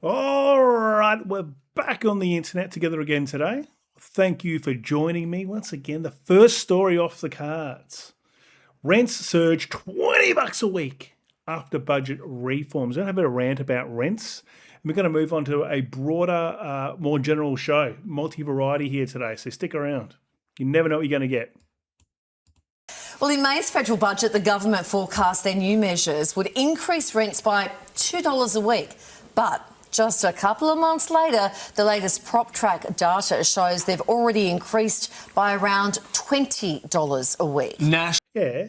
All right, we're back on the internet together again today. Thank you for joining me once again. The first story off the cards. Rents surge $20 a week after budget reforms. We're going to have a bit of rant about rents. And we're going to move on to a broader, more general show, multi-variety here today. So stick around. You never know what you're going to get. Well, in May's federal budget, the government forecast their new measures would increase rents by $2 a week. But just a couple of months later, the latest PropTrack data shows they've already increased by around $20 a week. Yeah,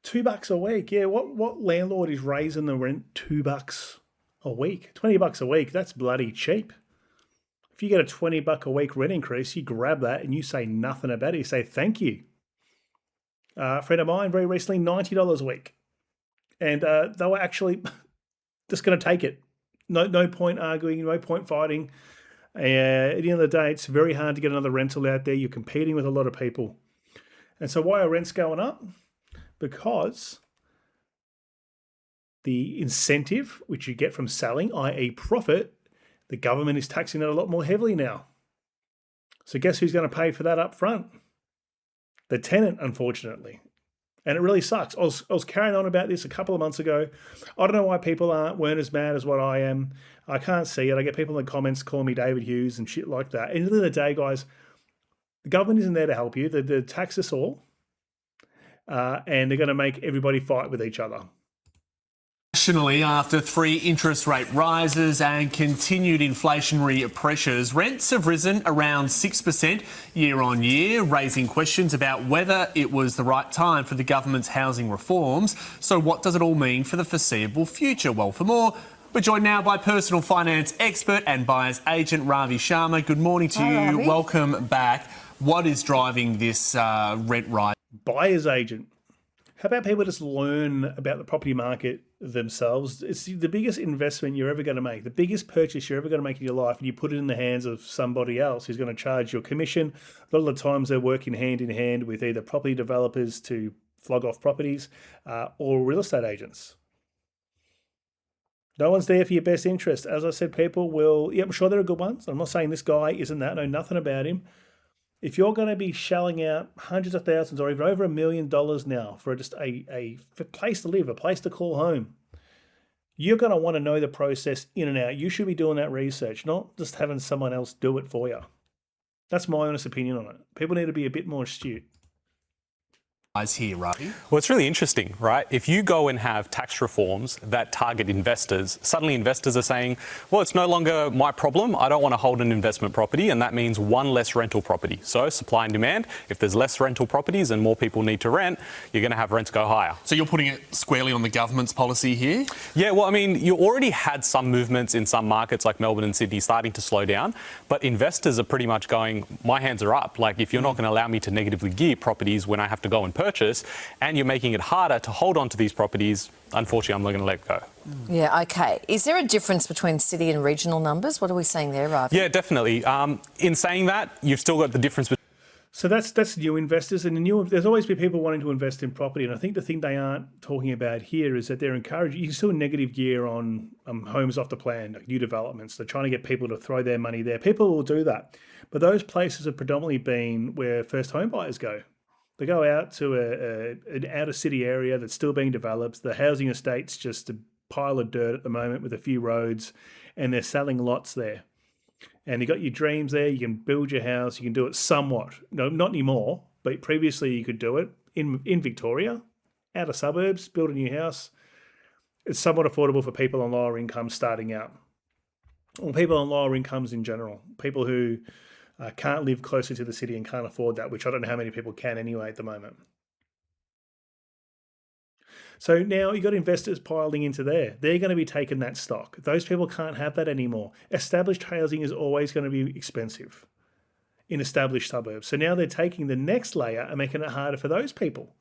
$2 a week. Yeah, what landlord is raising the rent $2 a week? $20 a week, that's bloody cheap. If you get a $20 a week rent increase, you grab that and you say nothing about it. You say thank you. A friend of mine very recently, $90 a week. And they were actually just going to take it. No point arguing, no point fighting. At the end of the day, it's very hard to get another rental out there. You're competing with a lot of people. And so why are rents going up? Because the incentive which you get from selling, i.e. profit, the government is taxing it a lot more heavily now. So guess who's going to pay for that up front? The tenant, unfortunately. And it really sucks. I was carrying on about this a couple of months ago. I don't know why people weren't as mad as what I am. I can't see it. I get people in the comments calling me David Hughes and shit like that. At the end of the day, guys, the government isn't there to help you. They tax us all. And they're going to make everybody fight with each other. Nationally, after 3 interest rate rises and continued inflationary pressures, rents have risen around 6% year on year, raising questions about whether it was the right time for the government's housing reforms. So what does it all mean for the foreseeable future? Well, for more, we're joined now by personal finance expert and buyer's agent Ravi Sharma. Good morning to you. Ravi. Welcome back. What is driving this rent rise? Buyer's agent. How about people just learn about the property market themselves? It's the biggest investment you're ever going to make, the biggest purchase you're ever going to make in your life, and you put it in the hands of somebody else who's going to charge your commission. A lot of the times they're working hand in hand with either property developers to flog off properties or real estate agents. No one's there for your best interest. As I said, people will, I'm sure there are good ones. I'm not saying this guy isn't that. I know nothing about him. If you're going to be shelling out hundreds of thousands or even over $1 million now for just a place to live, a place to call home, you're going to want to know the process in and out. You should be doing that research, not just having someone else do it for you. That's my honest opinion on it. People need to be a bit more astute. Here, Ravi. Well, it's really interesting, right? If you go and have tax reforms that target investors, suddenly investors are saying, well, it's no longer my problem. I don't want to hold an investment property. And that means one less rental property. So supply and demand, if there's less rental properties and more people need to rent, you're going to have rents go higher. So you're putting it squarely on the government's policy here? Yeah, well, I mean, you already had some movements in some markets like Melbourne and Sydney starting to slow down. But investors are pretty much going, my hands are up. Like, if you're not going to allow me to negatively gear properties when I have to go and purchase, and you're making it harder to hold on to these properties, unfortunately, I'm not going to let go. Yeah, OK. Is there a difference between city and regional numbers? What are we saying there, Ravi? Yeah, definitely. In saying that, you've still got the difference between... So that's new investors, and there's always been people wanting to invest in property, and I think the thing they aren't talking about here is that they're encouraging. You can still negative gear on homes off the plan, like new developments. They're trying to get people to throw their money there. People will do that, but those places have predominantly been where first home buyers go. They go out to an outer city area that's still being developed. The housing estate's just a pile of dirt at the moment with a few roads, and they're selling lots there. And you got your dreams there. You can build your house. You can do it somewhat. No, not anymore, but previously you could do it in Victoria, outer suburbs, build a new house. It's somewhat affordable for people on lower incomes starting out, or people on lower incomes in general, people who can't live closer to the city and can't afford that, which I don't know how many people can anyway at the moment. So now you've got investors piling into there. They're going to be taking that stock. Those people can't have that anymore. Established housing is always going to be expensive in established suburbs. So now they're taking the next layer and making it harder for those people.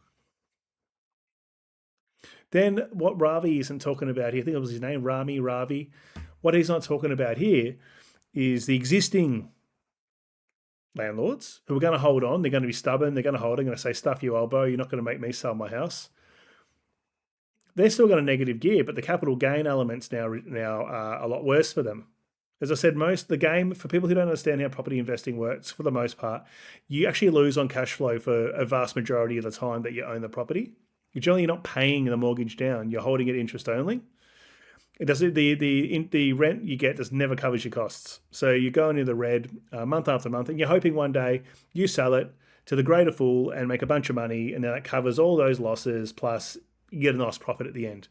Then what Ravi isn't talking about here, I think it was his name, Ravi. What he's not talking about here is the existing landlords who are going to hold on. They're going to be stubborn. They're going to hold it. They're going to say, stuff you, elbow. You're not going to make me sell my house. They're still got a negative gear, but the capital gain elements now are a lot worse for them. As I said, the game, for people who don't understand how property investing works, for the most part, you actually lose on cash flow for a vast majority of the time that you own the property. You're generally not paying the mortgage down; you're holding it interest only. It does the rent you get just never covers your costs. So you're going in the red month after month, and you're hoping one day you sell it to the greater fool and make a bunch of money, and then it covers all those losses, plus you get a nice profit at the end.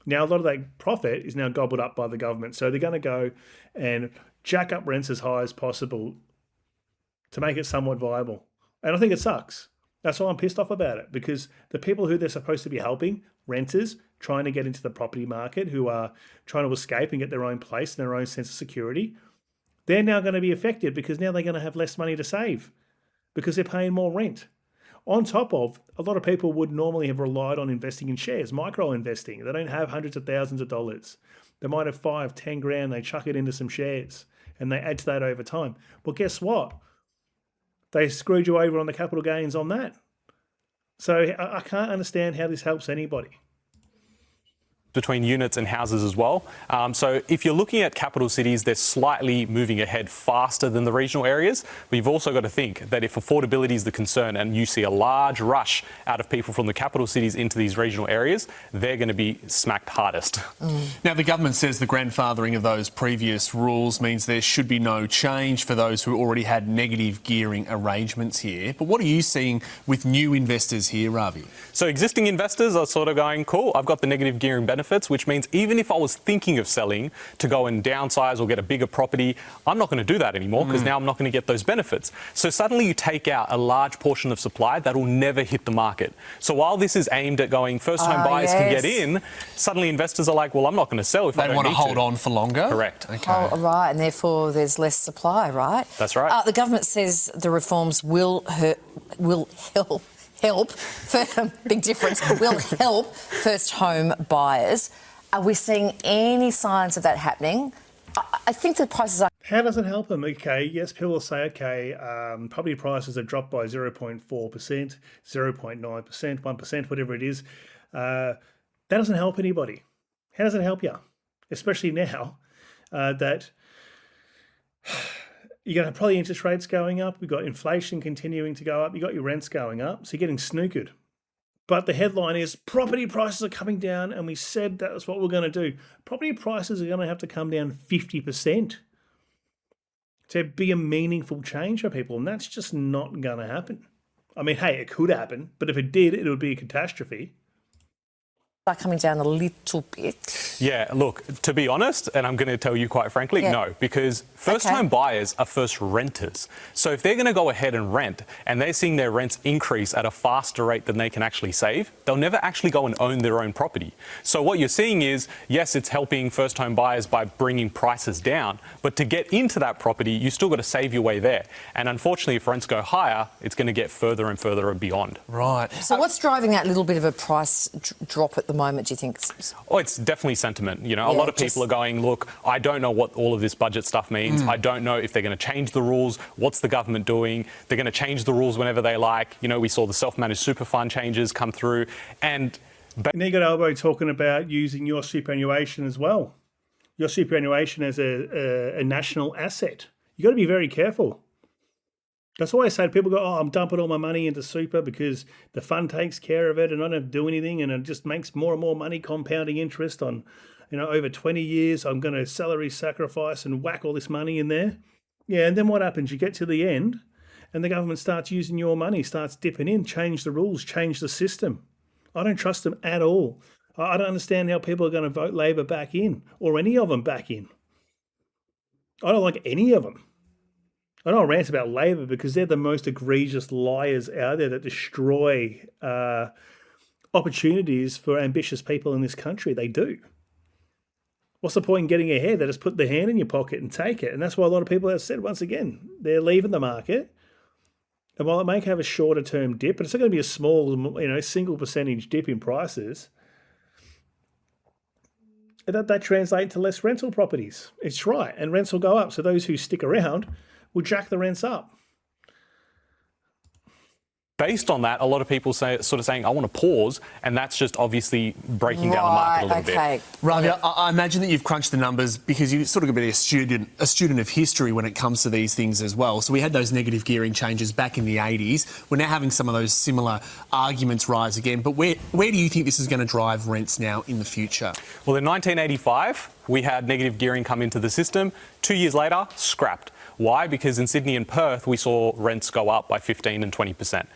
Now, a lot of that profit is now gobbled up by the government. So they're going to go and jack up rents as high as possible to make it somewhat viable. And I think it sucks. That's why I'm pissed off about it, because the people who they're supposed to be helping, renters trying to get into the property market, who are trying to escape and get their own place and their own sense of security, they're now going to be affected because now they're going to have less money to save because they're paying more rent. On top of, a lot of people would normally have relied on investing in shares, micro investing. They don't have hundreds of thousands of dollars. They might have 5, 10 grand, they chuck it into some shares and they add to that over time. Well, guess what? They screwed you over on the capital gains on that. So I can't understand how this helps anybody. Between units and houses as well. So if you're looking at capital cities, they're slightly moving ahead faster than the regional areas. But you've also got to think that if affordability is the concern and you see a large rush out of people from the capital cities into these regional areas, they're going to be smacked hardest. Now, the government says the grandfathering of those previous rules means there should be no change for those who already had negative gearing arrangements here. But what are you seeing with new investors here, Ravi? So existing investors are sort of going, cool, I've got the negative gearing benefits, which means even if I was thinking of selling to go and downsize or get a bigger property, I'm not going to do that anymore because now I'm not going to get those benefits. So suddenly you take out a large portion of supply that will never hit the market. So while this is aimed at going first-home buyers can get in, suddenly investors are like, well, I'm not going to sell if I don't want need to hold on for longer? Correct. Okay. Oh, right, and therefore there's less supply, right? That's right. The government says the reforms will help. Big difference. Will help first home buyers. Are we seeing any signs of that happening? I think the prices are. How does it help them? Okay, yes, people will say, okay, property prices have dropped by 0.4%, 0.9%, 1%, whatever it is. That doesn't help anybody. How does it help you? Especially now that you're going to have probably interest rates going up. We've got inflation continuing to go up. You've got your rents going up. So you're getting snookered. But the headline is property prices are coming down, and we said that's what we're going to do. Property prices are going to have to come down 50% to be a meaningful change for people, and that's just not going to happen. I mean, hey, it could happen, but if it did, it would be a catastrophe. Coming down a little bit. Yeah, look, to be honest, and I'm going to tell you quite frankly, no, because first-home buyers are first renters. So if they're going to go ahead and rent and they're seeing their rents increase at a faster rate than they can actually save, they'll never actually go and own their own property. So what you're seeing is, yes, it's helping first-home buyers by bringing prices down, but to get into that property, you still got to save your way there. And unfortunately, if rents go higher, it's going to get further and further and beyond. Right. So what's driving that little bit of a price drop at the moment, do you think? Oh, it's definitely sentiment. You know, a lot of people are going, look, I don't know what all of this budget stuff means. I don't know if they're going to change the rules. What's the government doing? They're going to change the rules whenever they like. You know, we saw the self-managed super fund changes come through. And you got Albo talking about using your superannuation as well. Your superannuation as a national asset. You got to be very careful. That's why I say people go, oh, I'm dumping all my money into super because the fund takes care of it and I don't have to do anything and it just makes more and more money compounding interest on, you know, over 20 years. I'm going to salary sacrifice and whack all this money in there. Yeah, and then what happens? You get to the end and the government starts using your money, starts dipping in, change the rules, change the system. I don't trust them at all. I don't understand how people are going to vote Labor back in or any of them back in. I don't like any of them. I don't rant about Labor because they're the most egregious liars out there that destroy opportunities for ambitious people in this country. They do. What's the point in getting ahead? They just put their hand in your pocket and take it. And that's why a lot of people have said, once again, they're leaving the market. And while it may have a shorter term dip, but it's not going to be a small, you know, single percentage dip in prices, that translates to less rental properties. It's right. And rents will go up. So those who stick around will jack the rents up. Based on that, a lot of people sort of saying, I want to pause, and that's just obviously breaking down the market a little bit. Ravi, I imagine that you've crunched the numbers because you've sort of got to be a student of history when it comes to these things as well. So we had those negative gearing changes back in the 80s. We're now having some of those similar arguments rise again. But where do you think this is going to drive rents now in the future? Well, in 1985, we had negative gearing come into the system. 2 years later, scrapped. Why? Because in Sydney and Perth, we saw rents go up by 15 and 20%.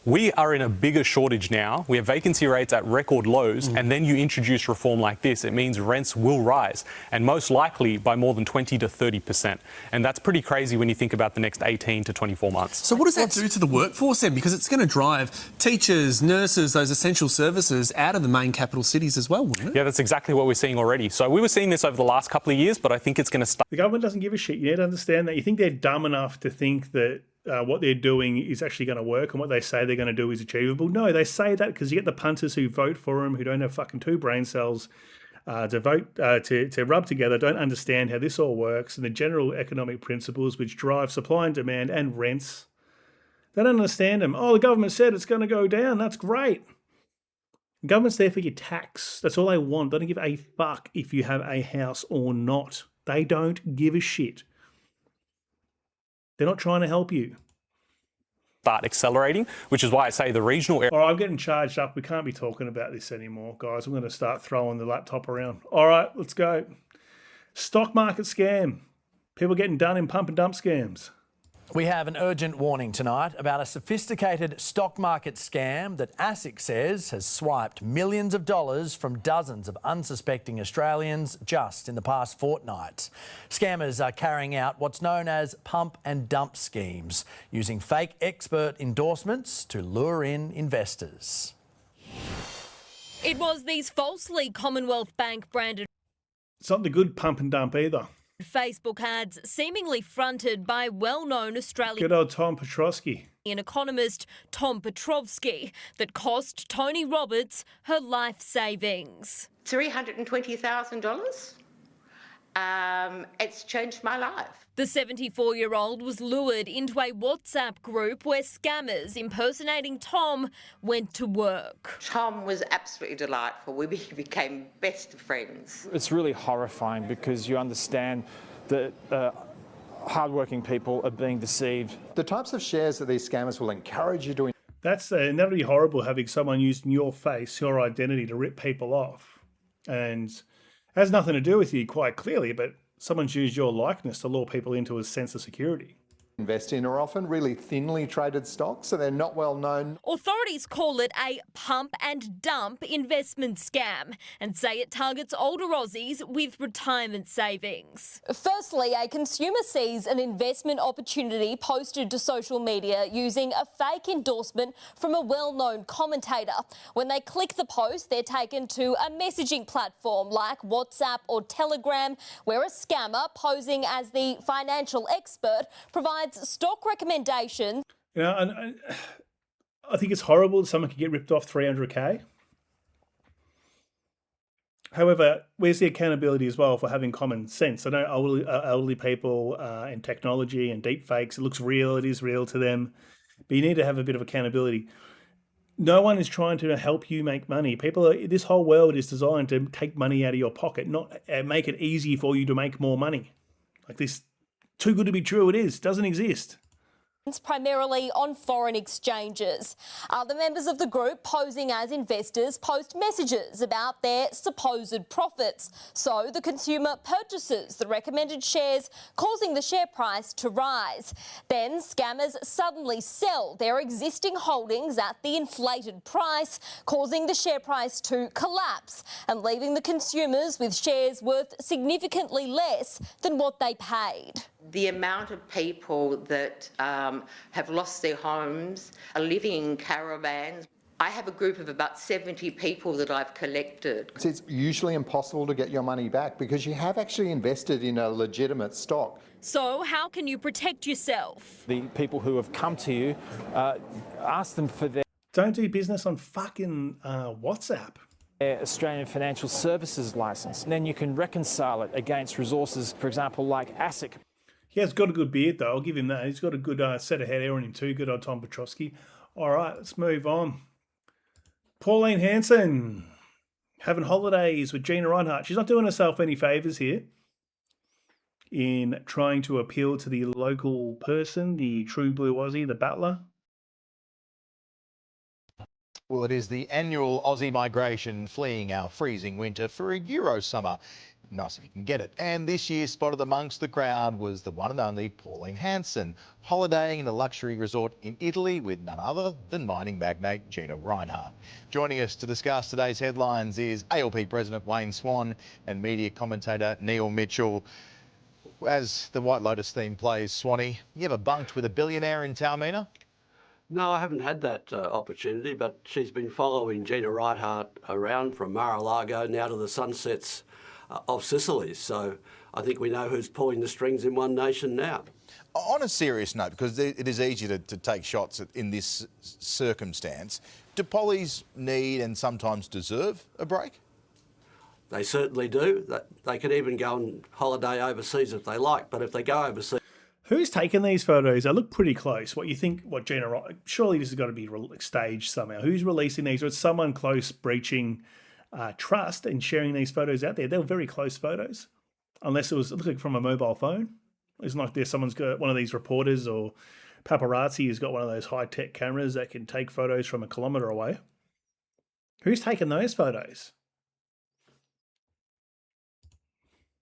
We are in a bigger shortage now. We have vacancy rates at record lows, and then you introduce reform like this, it means rents will rise, and most likely by more than 20 to 30%. And that's pretty crazy when you think about the next 18 to 24 months. So what does that do to the workforce then? Because it's going to drive teachers, nurses, those essential services out of the main capital cities as well, wouldn't it? Yeah, that's exactly what we're seeing already. So we were seeing this over the last couple of years, but I think it's going to start. The government doesn't give a shit. You need to understand that. You think they're dumb enough to think that what they're doing is actually going to work and what they say they're going to do is achievable. No, they say that because you get the punters who vote for them, who don't have fucking 2 brain cells to vote, to rub together, don't understand how this all works and the general economic principles which drive supply and demand and rents. They don't understand them. Oh, the government said it's going to go down. That's great. The government's there for your tax. That's all they want. They don't give a fuck if you have a house or not. They don't give a shit. They're not trying to help you. Start accelerating, which is why I say the regional area. All right, I'm getting charged up. We can't be talking about this anymore, guys. I'm going to start throwing the laptop around. All right, let's go. Stock market scam. People getting done in pump and dump scams. We have an urgent warning tonight about a sophisticated stock market scam that ASIC says has swiped millions of dollars from dozens of unsuspecting Australians just in the past fortnight. Scammers are carrying out what's known as pump and dump schemes, using fake expert endorsements to lure in investors. It was these falsely Commonwealth Bank branded It's not the good pump and dump either. Facebook ads seemingly fronted by well-known Australian Good old Tom Petrosky. economist Tom Petrovsky that cost Tony Roberts her life savings. $320,000. It's changed my life. The 74-year-old was lured into a WhatsApp group where scammers impersonating Tom went to work. Tom was absolutely delightful. We became best of friends. It's really horrifying because you understand that hardworking people are being deceived. The types of shares that these scammers will encourage you to. That's and that'd be horrible having someone using your face, your identity to rip people off. And it has nothing to do with you quite clearly, but someone's used your likeness to lure people into a sense of security. Invest in are often really thinly traded stocks, so they're not well known. Authorities call it a pump and dump investment scam and say it targets older Aussies with retirement savings. Firstly, a consumer sees an investment opportunity posted to social media using a fake endorsement from a well-known commentator. When they click the post, they're taken to a messaging platform like WhatsApp or Telegram, where a scammer posing as the financial expert provides stock recommendations. You know, and I think it's horrible that someone could get ripped off $300K. However, where's the accountability as well for having common sense? I know elderly people and technology and deep fakes, it looks real, it is real to them, but you need to have a bit of accountability. No one is trying to help you make money. This whole world is designed to take money out of your pocket, not make it easy for you to make more money. Like this, too good to be true, it is. Doesn't exist. Primarily on foreign exchanges. Other members of the group posing as investors post messages about their supposed profits. So the consumer purchases the recommended shares, causing the share price to rise. Then scammers suddenly sell their existing holdings at the inflated price, causing the share price to collapse and leaving the consumers with shares worth significantly less than what they paid. The amount of people that have lost their homes, are living in caravans. I have a group of about 70 people that I've collected. It's usually impossible to get your money back because you have actually invested in a legitimate stock. So how can you protect yourself? The people who have come to you, ask them for their Don't do business on fucking WhatsApp. Australian Financial Services licence. And then you can reconcile it against resources, for example, like ASIC. He has got a good beard, though. I'll give him that. He's got a good set of head hair on him, too. Good old Tom Petrovsky. All right, let's move on. Pauline Hanson having holidays with Gina Rinehart. She's not doing herself any favours here in trying to appeal to the local person, the true blue Aussie, the battler. Well, it is the annual Aussie migration fleeing our freezing winter for a Euro summer. Nice if you can get it. And this year, spotted amongst the crowd was the one and only Pauline Hanson, holidaying in a luxury resort in Italy with none other than mining magnate Gina Rinehart. Joining us to discuss today's headlines is ALP President Wayne Swan and media commentator Neil Mitchell. As the White Lotus theme plays, Swanee, you ever bunked with a billionaire in Taormina? No, I haven't had that opportunity, but she's been following Gina Rinehart around from Mar-a-Lago now to the sunsets of Sicily. So I think we know who's pulling the strings in One Nation now. On a serious note, because it is easy to take shots in this circumstance, do pollies need and sometimes deserve a break? They certainly do. They can even go on holiday overseas if they like, but if they go overseas... Who's taken these photos? They look pretty close. What you think, what Gina, surely this has got to be staged somehow. Who's releasing these? Or is someone close breaching trust and sharing these photos out there? They were very close photos, unless it looked like from a mobile phone. It's not like there's someone's got one of these reporters or paparazzi who's got one of those high-tech cameras that can take photos from a kilometre away. Who's taken those photos?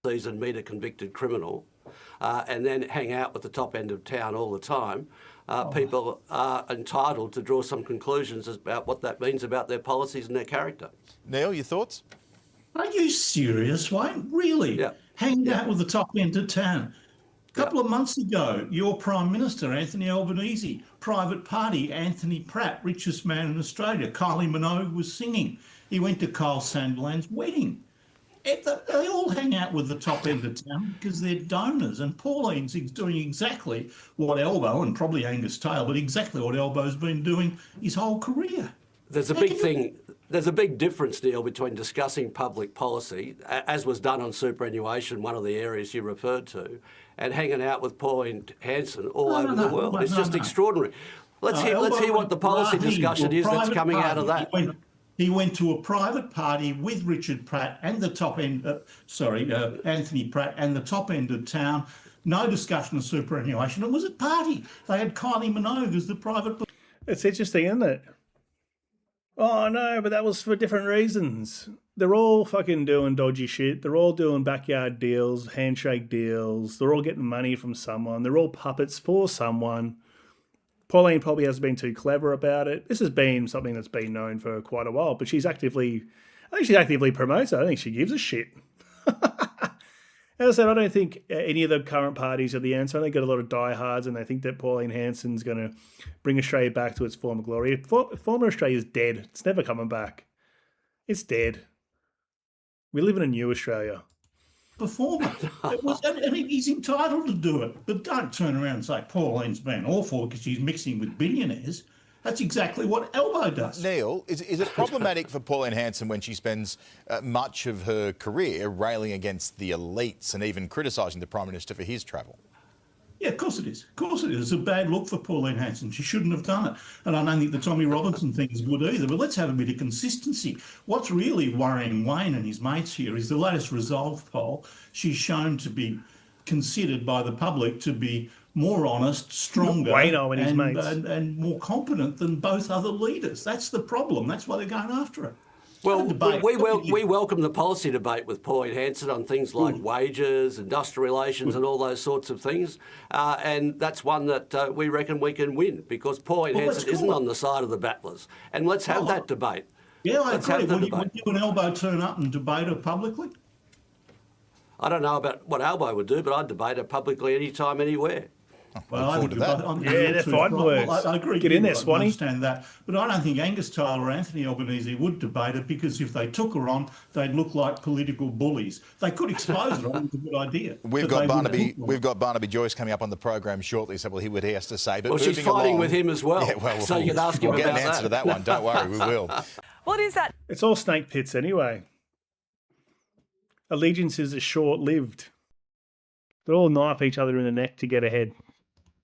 And meet a convicted criminal and then hang out with the top end of town all the time, people are entitled to draw some conclusions about what that means about their policies and their character. Neil, your thoughts? Are you serious, Wayne? Really? Yeah. Hanging out with the top end of town. A couple of months ago, your Prime Minister, Anthony Albanese, private party, Anthony Pratt, richest man in Australia, Kylie Minogue was singing. He went to Kyle Sandilands' wedding. They all hang out with the top end of town because they're donors, and Pauline's doing exactly what Elbow, and probably Angus Taylor, but exactly what Elbow's been doing his whole career. There's a big thing. There's a big difference, Neil, between discussing public policy, as was done on superannuation, one of the areas you referred to, and hanging out with Pauline Hanson all over the world. It's just extraordinary. Let's hear what the policy discussion is that's coming out of that. He went to a private party with Richard Pratt and the top end, Anthony Pratt and the top end of town. No discussion of superannuation. It was a party. They had Kylie Minogue as the private... It's interesting, isn't it? Oh, no, but that was for different reasons. They're all fucking doing dodgy shit. They're all doing backyard deals, handshake deals. They're all getting money from someone. They're all puppets for someone. Pauline probably hasn't been too clever about it. This has been something that's been known for quite a while, but I think she actively promotes it. I think she gives a shit. As I said, I don't think any of the current parties are the answer. I think got a lot of diehards, and they think that Pauline Hanson's going to bring Australia back to its former glory. Former Australia is dead. It's never coming back. It's dead. We live in a new Australia. Performer. And he's entitled to do it. But don't turn around and say Pauline's been awful because she's mixing with billionaires. That's exactly what Elbow does. Neil, is it problematic for Pauline Hanson when she spends much of her career railing against the elites and even criticising the Prime Minister for his travel? Yeah, of course it is. Of course it is. It's a bad look for Pauline Hanson. She shouldn't have done it. And I don't think the Tommy Robinson thing is good either. But let's have a bit of consistency. What's really worrying Wayne and his mates here is the latest Resolve poll. She's shown to be considered by the public to be more honest, stronger, and more competent than both other leaders. That's the problem. That's why they're going after her. Well, we welcome the policy debate with Pauline Hanson on things like wages, industrial relations and all those sorts of things. And that's one that we reckon we can win because Pauline Hanson isn't on the side of the battlers. And let's have that debate. Yeah, I agree. Would you and Elbow turn up and debate her publicly? I don't know about what Elbow would do, but I'd debate her publicly anytime, anywhere. Well, I think they're fighting words. I agree. Get in there, Swanee. I understand that. But I don't think Angus Taylor or Anthony Albanese would debate it because if they took her on, they'd look like political bullies. They could expose her. I think it's a good idea. We've got Barnaby Joyce coming up on the program shortly, so we'll hear what he has to say. But well, she's fighting with him as well. Yeah, so you can ask him about that. We'll get an answer to that one. Don't worry, we will. What is that? It's all snake pits anyway. Allegiances are short-lived. They all knife each other in the neck to get ahead.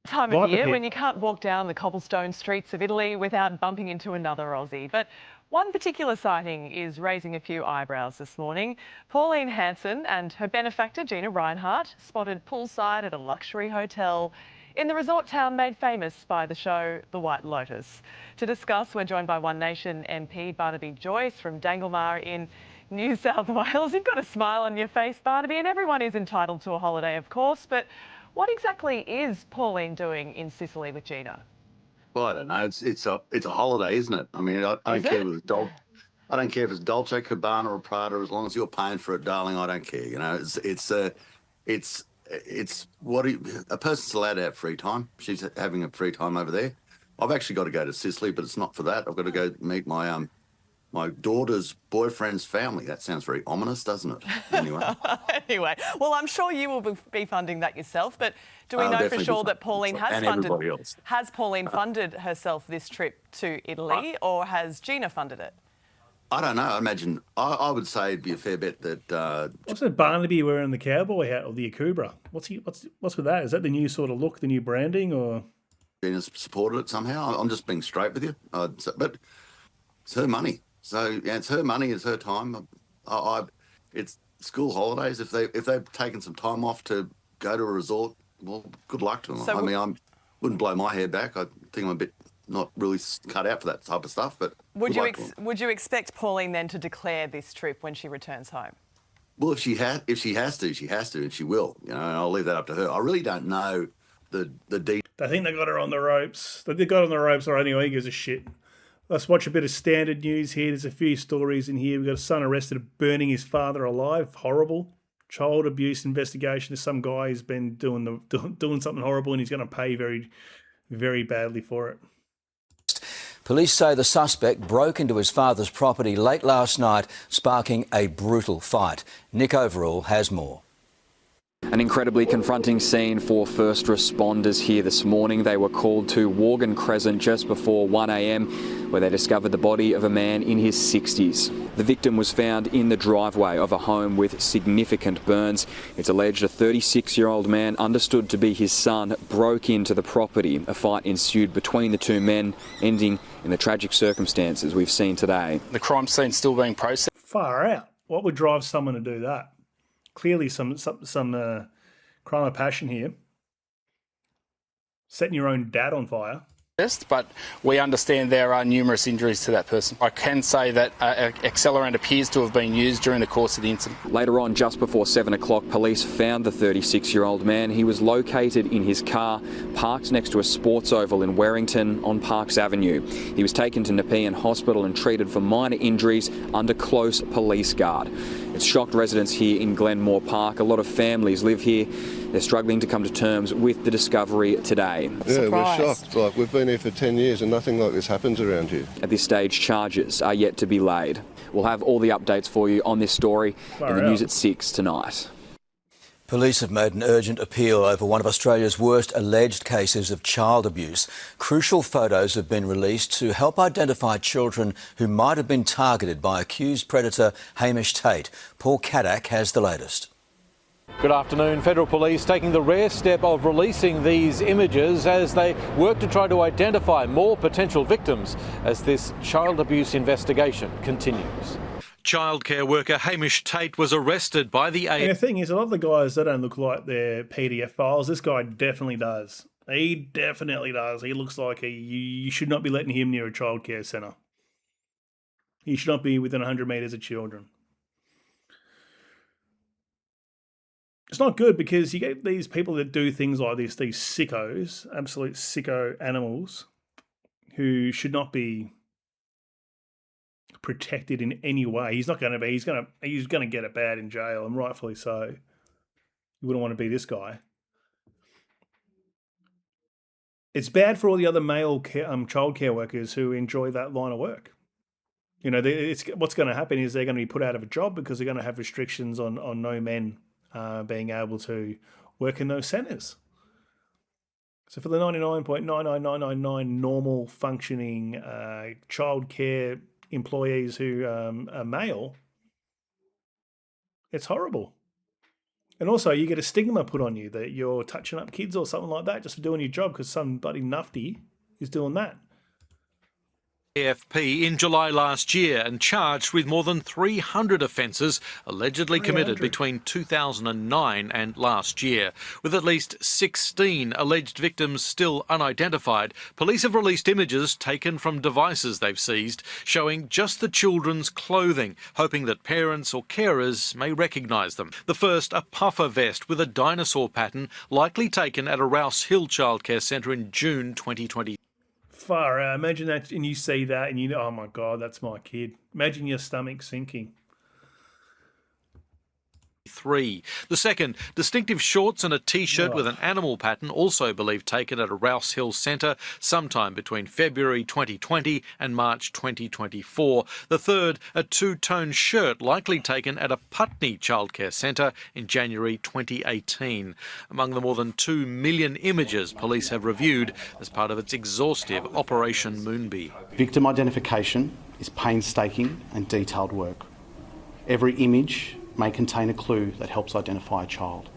Time of year when you can't walk down the cobblestone streets of Italy without bumping into another Aussie. But one particular sighting is raising a few eyebrows this morning. Pauline Hanson and her benefactor Gina Reinhardt spotted poolside at a luxury hotel in the resort town made famous by the show The White Lotus. To discuss, we're joined by One Nation MP Barnaby Joyce from Danglemar in New South Wales. You've got a smile on your face, Barnaby, and everyone is entitled to a holiday, of course, but what exactly is Pauline doing in Sicily with Gina? Well, I don't know. It's a holiday, isn't it? I mean, I don't care if it's I don't care if it's Dolce Gabbana or Prada, as long as you're paying for it, darling. I don't care. You know, it's what a person's allowed to have free time. She's having a free time over there. I've actually got to go to Sicily, but it's not for that. I've got to go meet my daughter's boyfriend's family. That sounds very ominous, doesn't it? Anyway. Anyway, well, I'm sure you will be funding that yourself, but do we know for sure that Pauline has Pauline funded herself this trip to Italy, or has Gina funded it? I don't know. I imagine I would say it'd be a fair bet that. What's that Barnaby wearing the cowboy hat or the Akubra? What's with that? Is that the new sort of look, the new branding, or? Gina's supported it somehow. I'm just being straight with you, but it's her money. So yeah, it's her money, it's her time. It's school holidays. If they've taken some time off to go to a resort, well, good luck to them. So I wouldn't blow my hair back. I think I'm a bit not really cut out for that type of stuff. But would you expect Pauline then to declare this trip when she returns home? Well, if she has to, she has to, and she will. You know, and I'll leave that up to her. I really don't know the details. I think they got her on the ropes. They got on the ropes, or anyway, he gives a shit. Let's watch a bit of standard news here. There's a few stories in here. We've got a son arrested for burning his father alive. Horrible. Child abuse investigation. There's some guy who's been doing something horrible, and he's going to pay very, very badly for it. Police say the suspect broke into his father's property late last night, sparking a brutal fight. Nick Overall has more. An incredibly confronting scene for first responders here this morning. They were called to Worgan Crescent just before 1 a.m, where they discovered the body of a man in his 60s. The victim was found in the driveway of a home with significant burns. It's alleged a 36-year-old man, understood to be his son, broke into the property. A fight ensued between the two men, ending in the tragic circumstances we've seen today. The crime scene still being processed. Far out. What would drive someone to do that? Clearly some crime of passion here. Setting your own dad on fire. But we understand there are numerous injuries to that person. I can say that accelerant appears to have been used during the course of the incident. Later on, just before 7 o'clock, police found the 36-year-old man. He was located in his car, parked next to a sports oval in Werrington on Parks Avenue. He was taken to Nepean Hospital and treated for minor injuries under close police guard. It's shocked residents here in Glenmore Park. A lot of families live here. They're struggling to come to terms with the discovery today. Yeah, we're shocked. Like, we've been here for 10 years and nothing like this happens around here. At this stage, charges are yet to be laid. We'll have all the updates for you on this story in the news at 6 tonight. Police have made an urgent appeal over one of Australia's worst alleged cases of child abuse. Crucial photos have been released to help identify children who might have been targeted by accused predator Hamish Tate. Paul Caddack has the latest. Good afternoon. Federal Police taking the rare step of releasing these images as they work to try to identify more potential victims as this child abuse investigation continues. Childcare worker Hamish Tate was arrested by the And the thing is, a lot of the guys, they don't look like their PDF files. This guy definitely does. He definitely does. He looks like you should not be letting him near a childcare centre. He should not be within 100 metres of children. It's not good because you get these people that do things like this, these sickos, absolute sicko animals, who should not be protected in any way. He's not going to be. He's going to get it bad in jail, and rightfully so. You wouldn't want to be this guy. It's bad for all the other male childcare workers who enjoy that line of work. You know, what's going to happen is they're going to be put out of a job because they're going to have restrictions on no men being able to work in those centres. So for the 99.99999 normal functioning childcare employees who are male, it's horrible. And also, you get a stigma put on you that you're touching up kids or something like that just for doing your job because some bloody nufty is doing that. AFP in July last year and charged with more than 300 offences allegedly committed between 2009 and last year. With at least 16 alleged victims still unidentified, police have released images taken from devices they've seized showing just the children's clothing, hoping that parents or carers may recognise them. The first, a puffer vest with a dinosaur pattern, likely taken at a Rouse Hill childcare centre in June 2020. Far out. Imagine that, and you see that, and you know, oh my God, that's my kid. Imagine your stomach sinking. The second, distinctive shorts and a T-shirt with an animal pattern, also believed taken at a Rouse Hill centre sometime between February 2020 and March 2024. The third, a two-tone shirt likely taken at a Putney childcare centre in January 2018. Among the more than 2 million images police have reviewed as part of its exhaustive Operation Moonbee. Victim identification is painstaking and detailed work. Every image may contain a clue that helps identify a child.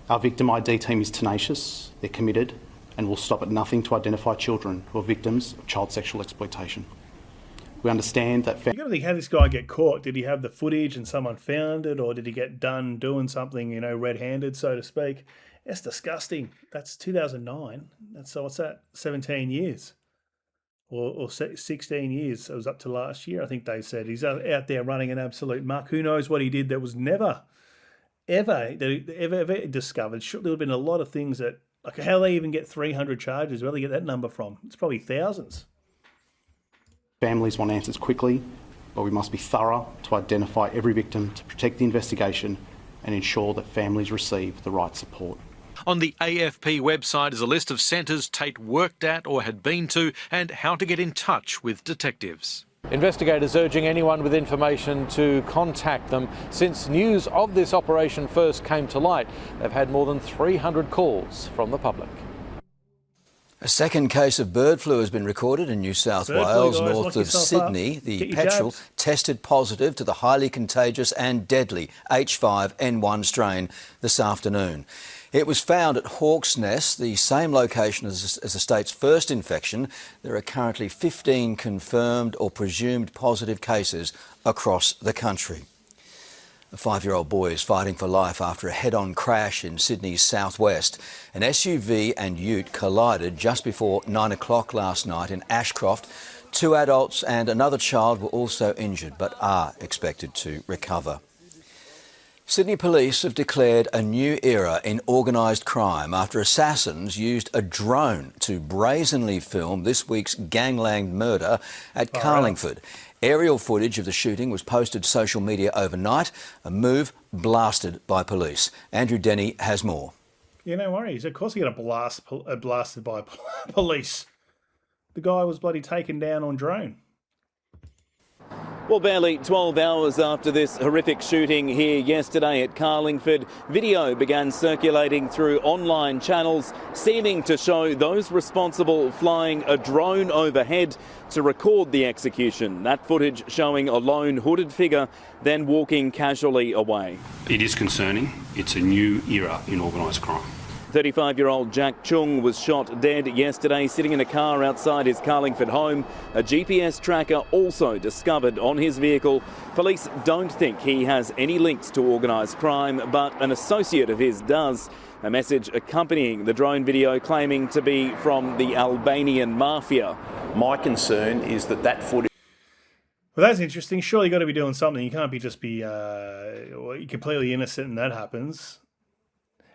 Our victim ID team is tenacious, they're committed, and will stop at nothing to identify children who are victims of child sexual exploitation. We understand that... You got to think, how did this guy get caught? Did he have the footage and someone found it, or did he get done doing something, you know, red-handed, so to speak? That's disgusting. That's 2009. So what's that? 17 years. Or 16 years. It was up to last year, I think they said. He's out there running an absolute muck. Who knows what he did that was never, ever discovered. There would have been a lot of things that, like how they even get 300 charges, where they get that number from. It's probably thousands. Families want answers quickly, but we must be thorough to identify every victim to protect the investigation and ensure that families receive the right support. On the AFP website is a list of centres Tate worked at or had been to and how to get in touch with detectives. Investigators urging anyone with information to contact them. Since news of this operation first came to light, they've had more than 300 calls from the public. A second case of bird flu has been recorded in New South Wales, north of Sydney. The petrel tested positive to the highly contagious and deadly H5N1 strain this afternoon. It was found at Hawk's Nest, the same location as the state's first infection. There are currently 15 confirmed or presumed positive cases across the country. A 5-year-old boy is fighting for life after a head-on crash in Sydney's southwest. An SUV and ute collided just before 9 o'clock last night in Ashcroft. 2 adults and another child were also injured but are expected to recover. Sydney police have declared a new era in organised crime after assassins used a drone to brazenly film this week's gangland murder at Carlingford. Aerial footage of the shooting was posted to social media overnight, a move blasted by police. Andrew Denny has more. Yeah, no worries. Of course you're going to blasted by police. The guy was bloody taken down on drone. Well, barely 12 hours after this horrific shooting here yesterday at Carlingford, video began circulating through online channels, seeming to show those responsible flying a drone overhead to record the execution. That footage showing a lone hooded figure then walking casually away. It is concerning. It's a new era in organised crime. 35-year-old Jack Chung was shot dead yesterday sitting in a car outside his Carlingford home. A GPS tracker also discovered on his vehicle. Police don't think he has any links to organised crime, but an associate of his does. A message accompanying the drone video claiming to be from the Albanian mafia. My concern is that footage... Well, that's interesting. Surely you've got to be doing something. You can't be completely innocent and that happens.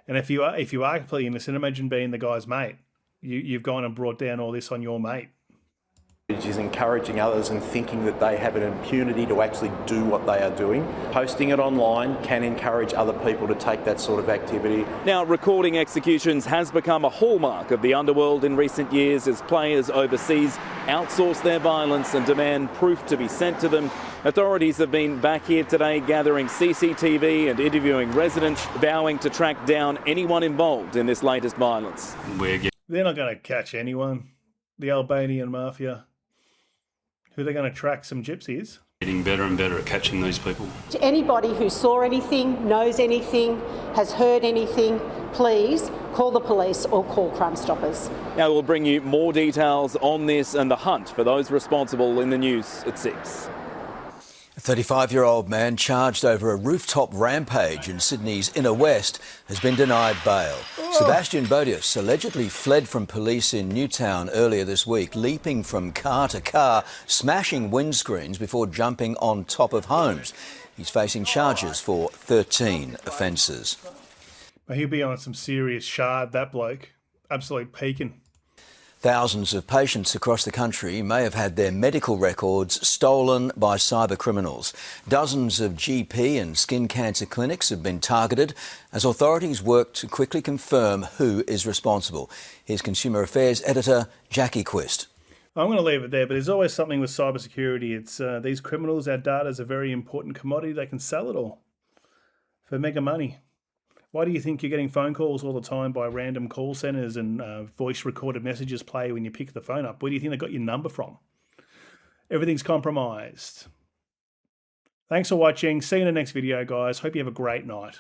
And if you are completely innocent, imagine being the guy's mate. You've gone and brought down all this on your mate. is encouraging others and thinking that they have an impunity to actually do what they are doing. Posting it online can encourage other people to take that sort of activity. Now, recording executions has become a hallmark of the underworld in recent years as players overseas outsource their violence and demand proof to be sent to them. Authorities have been back here today gathering CCTV and interviewing residents, vowing to track down anyone involved in this latest violence. They're not going to catch anyone. The Albanian mafia. Who are they going to track? Some gypsies? Getting better and better at catching these people. To anybody who saw anything, knows anything, has heard anything, please call the police or call Crime Stoppers. Now we'll bring you more details on this and the hunt for those responsible in the news at 6. A 35-year-old man charged over a rooftop rampage in Sydney's inner west has been denied bail. Sebastian Bodius allegedly fled from police in Newtown earlier this week, leaping from car to car, smashing windscreens before jumping on top of homes. He's facing charges for 13 offences. But he'll be on some serious shard, that bloke. Absolute peaking. Thousands of patients across the country may have had their medical records stolen by cyber criminals. Dozens of GP and skin cancer clinics have been targeted as authorities work to quickly confirm who is responsible. Here's Consumer Affairs editor Jackie Quist. I'm going to leave it there, but there's always something with cybersecurity. It's these criminals, our data is a very important commodity. They can sell it all for mega money. Why do you think you're getting phone calls all the time by random call centres and voice recorded messages play when you pick the phone up? Where do you think they got your number from? Everything's compromised. Thanks for watching. See you in the next video, guys. Hope you have a great night.